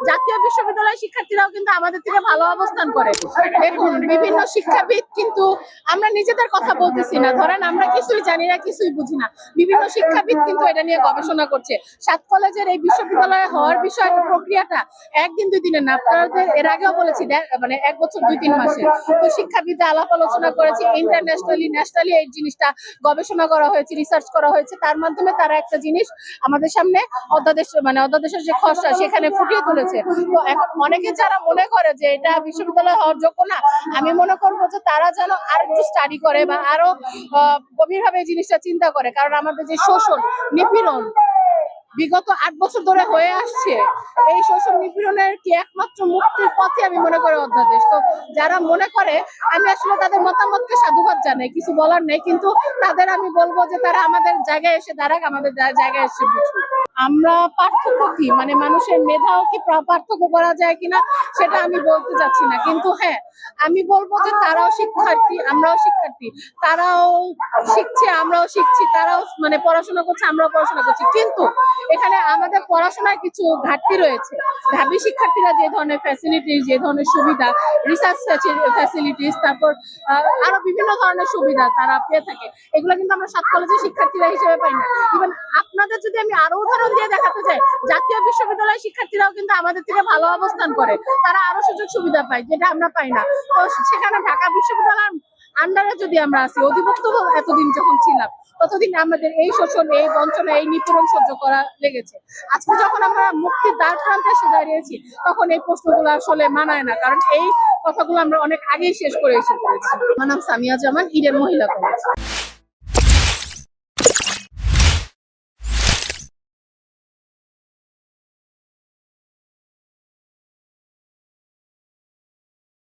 জাতীয় বিশ্ববিদ্যালয়ের শিক্ষার্থীরাও কিন্তু আমাদের থেকে ভালো অবস্থান করে। দেখুন, বিভিন্ন শিক্ষাবিদ কিন্তু আমরা নিজেদের কথা বলতেছি না, ধরেন আমরা কিছুই জানি না, কিছুই বুঝি না, বিভিন্ন শিক্ষাবিদ কিন্তু এটা নিয়ে গবেষণা করছে। সাত কলেজের এই বিশ্ববিদ্যালয়ে হওয়ার বিষয়টা প্রক্রিয়াটা একদিন দুই দিনের না, আপনাদের এর আগেও বলেছি, মানে 1 বছর 2-3 মাসে। তো শিক্ষাবিদরা আলাপ আলোচনা করেছে, ইন্টারন্যাশনালি ন্যাশনালি এই জিনিসটা গবেষণা করা হয়েছে, রিসার্চ করা হয়েছে। তার মাধ্যমে তারা একটা জিনিস আমাদের সামনে অধ্যাদেশের যে খসড়া সেখানে ফুটিয়ে তুলেছে। তো এখন অনেকে যারা মনে করে যে এটা বিশ্ববিদ্যালয় হওয়ার যোগ্য না, আমি মনে করবো যে তারা যেন আর একটু স্টাডি করে বা আরো গভীরভাবে এই জিনিসটা চিন্তা করে। কারণ আমাদের যে শোষণ নিপীড়ন বিগত 8 বছর ধরে হয়ে আসছে, এই শোষণ নিপীড়নের কি একমাত্র মুক্তির পথে আমি মনে করি অধ্যাদেশ। তো যারা মনে করে, আমি আসলে তাদের মতামতকে সাধুবাদ জানাই, কিছু বলার নেই, কিন্তু তাদের আমি বলবো যে তারা আমাদের জায়গায় এসে দাঁড়াক, আমাদের জায়গায় এসে বুঝুক। আমরা পার্থক্য কি, মানে মানুষের মেধাও কি পার্থক্য করা যায় কিনা সেটা আমি বলতে চাচ্ছি না, কিন্তু হ্যাঁ আমি বলবো যে তারাও শিক্ষার্থী, আমরাও শিক্ষার্থী, তারাও শিখছে, আমরাও শিখছি, তারাও মানে পড়াশোনা করছে, আমরাও পড়াশোনা করছি, কিন্তু এখানে আমাদের পড়াশোনায় কিছু ঘাটতি রয়েছে। ঢাবি শিক্ষার্থীরা যে ধরনের ফ্যাসিলিটিস, যে ধরনের সুবিধা, রিসার্চ ফ্যাসিলিটিস, তারপর আরো বিভিন্ন ধরনের সুবিধা তারা পেয়ে থাকে, এগুলো কিন্তু আমরা সাত কলেজের শিক্ষার্থীরা হিসেবে পাই না। ইভেন আপনাদের যদি আমি আরো উদাহরণ দিয়ে দেখাতে চাই, জাতীয় বিশ্ববিদ্যালয়ের শিক্ষার্থীরাও কিন্তু আমাদের থেকে ভালো অবস্থান করে, তারা আরো সুযোগ সুবিধা পায় যেটা আমরা পাই না। তো সেখানে ঢাকা বিশ্ববিদ্যালয়ের আন্ডারে যদি আমরা আছি, অধিভুক্ত এতদিন যখন ছিলাম, ততদিন আমাদের এই শোষণ, এই বঞ্চনা, এই নিপীড়ন সহ্য করা লেগেছে। আজকে যখন আমরা মুক্তির দ্বার প্রান্তে এসে দাঁড়িয়েছি, তখন এই প্রশ্নগুলো আসলে মানায় না, কারণ এই কথাগুলো আমরা অনেক আগেই শেষ করে এসে পড়েছি। আমার নাম সামিয়া জামান, ইডেন মহিলা কলেজ।